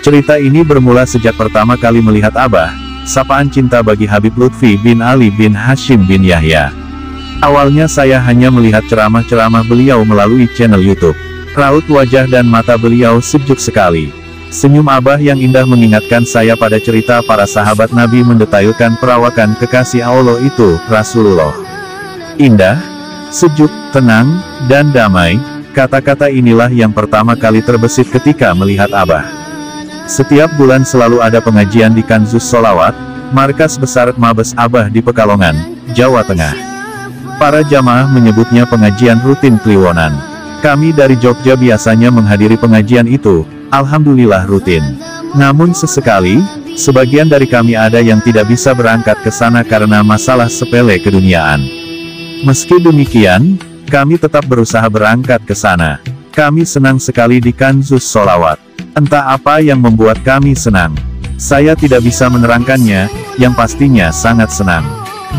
Cerita ini bermula sejak pertama kali melihat Abah, sapaan cinta bagi Habib Lutfi bin Ali bin Hashim bin Yahya. Awalnya saya hanya melihat ceramah-ceramah beliau melalui channel YouTube. Raut wajah dan mata beliau sejuk sekali. Senyum Abah yang indah mengingatkan saya pada cerita para sahabat Nabi mendetailkan perawakan kekasih Allah itu, Rasulullah. Indah, sejuk, tenang, dan damai, kata-kata inilah yang pertama kali terbesit ketika melihat Abah. Setiap bulan selalu ada pengajian di Kanzus Sholawat, markas besar Mabes Abah di Pekalongan, Jawa Tengah. Para jamaah menyebutnya pengajian rutin Kliwonan. Kami dari Jogja biasanya menghadiri pengajian itu, alhamdulillah rutin. Namun sesekali, sebagian dari kami ada yang tidak bisa berangkat ke sana karena masalah sepele keduniaan. Meski demikian, kami tetap berusaha berangkat ke sana. Kami senang sekali di Kanzus Sholawat. Entah apa yang membuat kami senang. Saya tidak bisa menerangkannya, yang pastinya sangat senang.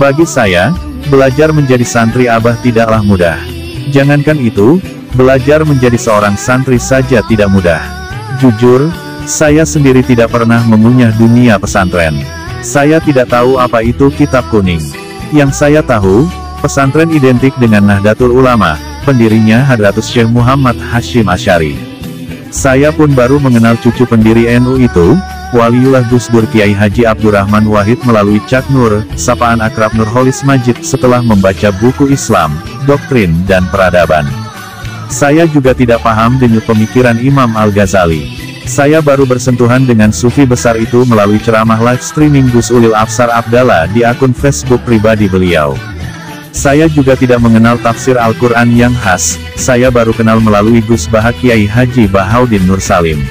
Bagi saya, belajar menjadi santri Abah tidaklah mudah. Jangankan itu, belajar menjadi seorang santri saja tidak mudah. Jujur, saya sendiri tidak pernah mengunyah dunia pesantren. Saya tidak tahu apa itu kitab kuning. Yang saya tahu, pesantren identik dengan Nahdlatul Ulama, pendirinya Hadratus Syekh Muhammad Hashim Asy'ari. Saya pun baru mengenal cucu pendiri NU itu, Waliullah Gus Dur Kiai Haji Abdurrahman Wahid melalui Cak Nur, sapaan akrab Nurholis Majid setelah membaca buku Islam, Doktrin dan Peradaban. Saya juga tidak paham denyut pemikiran Imam Al-Ghazali. Saya baru bersentuhan dengan sufi besar itu melalui ceramah live streaming Gus Ulil Afsar Abdallah di akun Facebook pribadi beliau. Saya juga tidak mengenal tafsir Al-Quran yang khas, saya baru kenal melalui Gus Bahak Kiai Haji Bahaudin Nur Salim.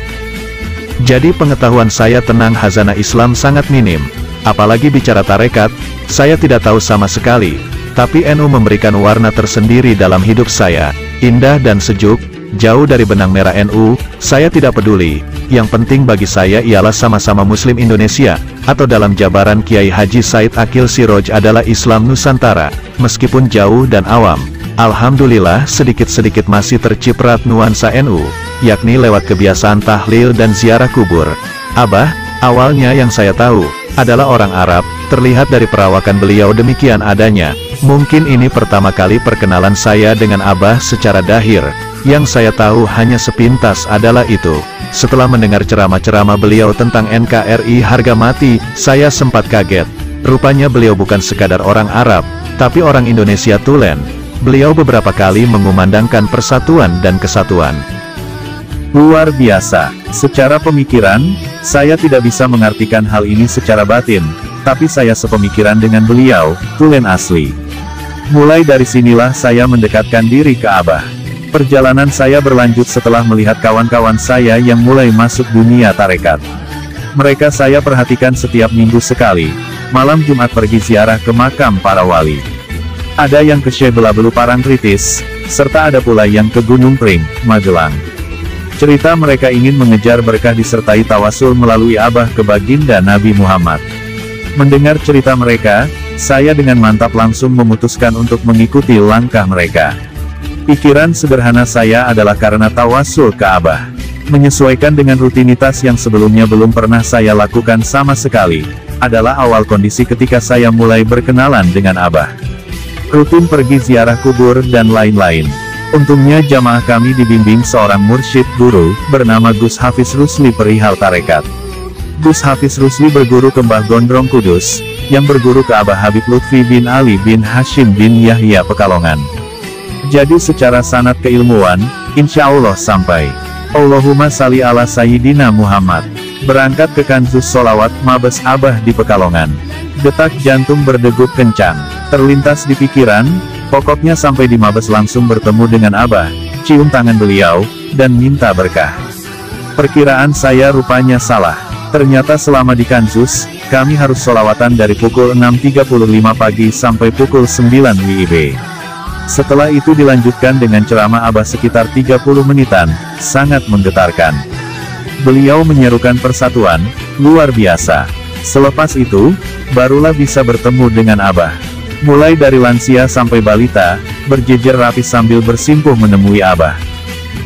Jadi pengetahuan saya tentang khazanah Islam sangat minim. Apalagi bicara tarekat, saya tidak tahu sama sekali. Tapi NU memberikan warna tersendiri dalam hidup saya. Indah dan sejuk, jauh dari benang merah NU, saya tidak peduli. Yang penting bagi saya ialah sama-sama Muslim Indonesia, atau dalam jabaran Kiai Haji Said Akil Siroj adalah Islam Nusantara, meskipun jauh dan awam. Alhamdulillah sedikit-sedikit masih terciprat nuansa NU, yakni lewat kebiasaan tahlil dan ziarah kubur. Abah, awalnya yang saya tahu, adalah orang Arab, terlihat dari perawakan beliau demikian adanya. Mungkin ini pertama kali perkenalan saya dengan Abah secara dahir. Yang saya tahu hanya sepintas adalah itu. Setelah mendengar ceramah-ceramah beliau tentang NKRI harga mati, saya sempat kaget. Rupanya beliau bukan sekadar orang Arab, tapi orang Indonesia tulen. Beliau beberapa kali mengumandangkan persatuan dan kesatuan. Luar biasa. Secara pemikiran, saya tidak bisa mengartikan hal ini secara batin, tapi saya sepemikiran dengan beliau, tulen asli. Mulai dari sinilah saya mendekatkan diri ke Abah. Perjalanan saya berlanjut setelah melihat kawan-kawan saya yang mulai masuk dunia tarekat. Mereka saya perhatikan setiap minggu sekali, malam Jumat pergi ziarah ke makam para wali. Ada yang ke Syekh Belabelu Parangtritis, serta ada pula yang ke Gunung Pring, Magelang. Cerita mereka ingin mengejar berkah disertai tawasul melalui Abah ke baginda Nabi Muhammad. Mendengar cerita mereka, saya dengan mantap langsung memutuskan untuk mengikuti langkah mereka. Pikiran sederhana saya adalah karena tawasul ke Abah. Menyesuaikan dengan rutinitas yang sebelumnya belum pernah saya lakukan sama sekali, adalah awal kondisi ketika saya mulai berkenalan dengan Abah. Rutin pergi ziarah kubur dan lain-lain. Untungnya jamaah kami dibimbing seorang mursyid guru, bernama Gus Hafiz Rusli perihal tarekat. Gus Hafiz Rusli berguru ke Mbah Gondrong Kudus, yang berguru ke Abah Habib Lutfi bin Ali bin Hashim bin Yahya Pekalongan. Jadi secara sanad keilmuan, insya Allah sampai. Allahumma salli ala Sayyidina Muhammad. Berangkat ke Kanzus Sholawat Mabes Abah di Pekalongan. Detak jantung berdegup kencang. Terlintas di pikiran, pokoknya sampai di Mabes langsung bertemu dengan Abah, cium tangan beliau, dan minta berkah. Perkiraan saya rupanya salah. Ternyata selama di Kanzus, kami harus sholawatan dari pukul 6.35 pagi sampai pukul 9 WIB. Setelah itu dilanjutkan dengan ceramah Abah sekitar 30 menitan, sangat menggetarkan. Beliau menyerukan persatuan, luar biasa. Selepas itu, barulah bisa bertemu dengan Abah. Mulai dari lansia sampai balita, berjejer rapi sambil bersimpuh menemui Abah.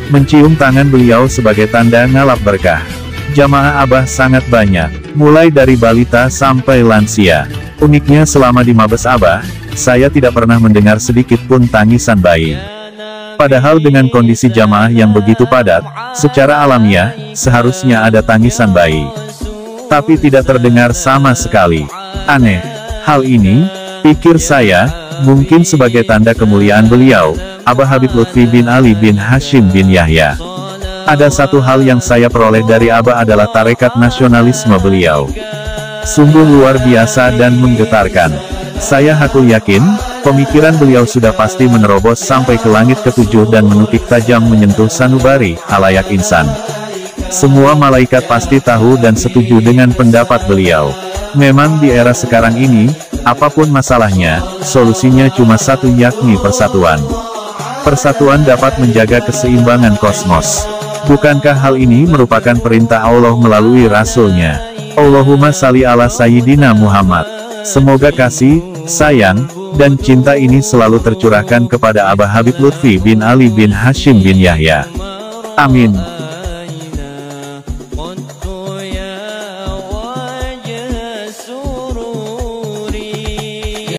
Mencium tangan beliau sebagai tanda ngalap berkah. Jamaah Abah sangat banyak, mulai dari balita sampai lansia. Uniknya selama di Mabes Abah, saya tidak pernah mendengar sedikit pun tangisan bayi. Padahal dengan kondisi jamaah yang begitu padat, secara alamiah, seharusnya ada tangisan bayi. Tapi tidak terdengar sama sekali. Aneh. Hal ini, pikir saya, mungkin sebagai tanda kemuliaan beliau, Abah Habib Lutfi bin Ali bin Hashim bin Yahya. Ada satu hal yang saya peroleh dari Abah adalah tarekat nasionalisme beliau. Sungguh luar biasa dan menggetarkan. Saya hakul yakin, pemikiran beliau sudah pasti menerobos sampai ke langit ketujuh dan menukik tajam menyentuh sanubari, halayak insan. Semua malaikat pasti tahu dan setuju dengan pendapat beliau. Memang di era sekarang ini, apapun masalahnya, solusinya cuma satu, yakni persatuan. Persatuan dapat menjaga keseimbangan kosmos. Bukankah hal ini merupakan perintah Allah melalui Rasul-Nya? Allahumma shalli ala Sayyidina Muhammad. Semoga kasih, sayang, dan cinta ini selalu tercurahkan kepada Abah Habib Lutfi bin Ali bin Hashim bin Yahya. Amin.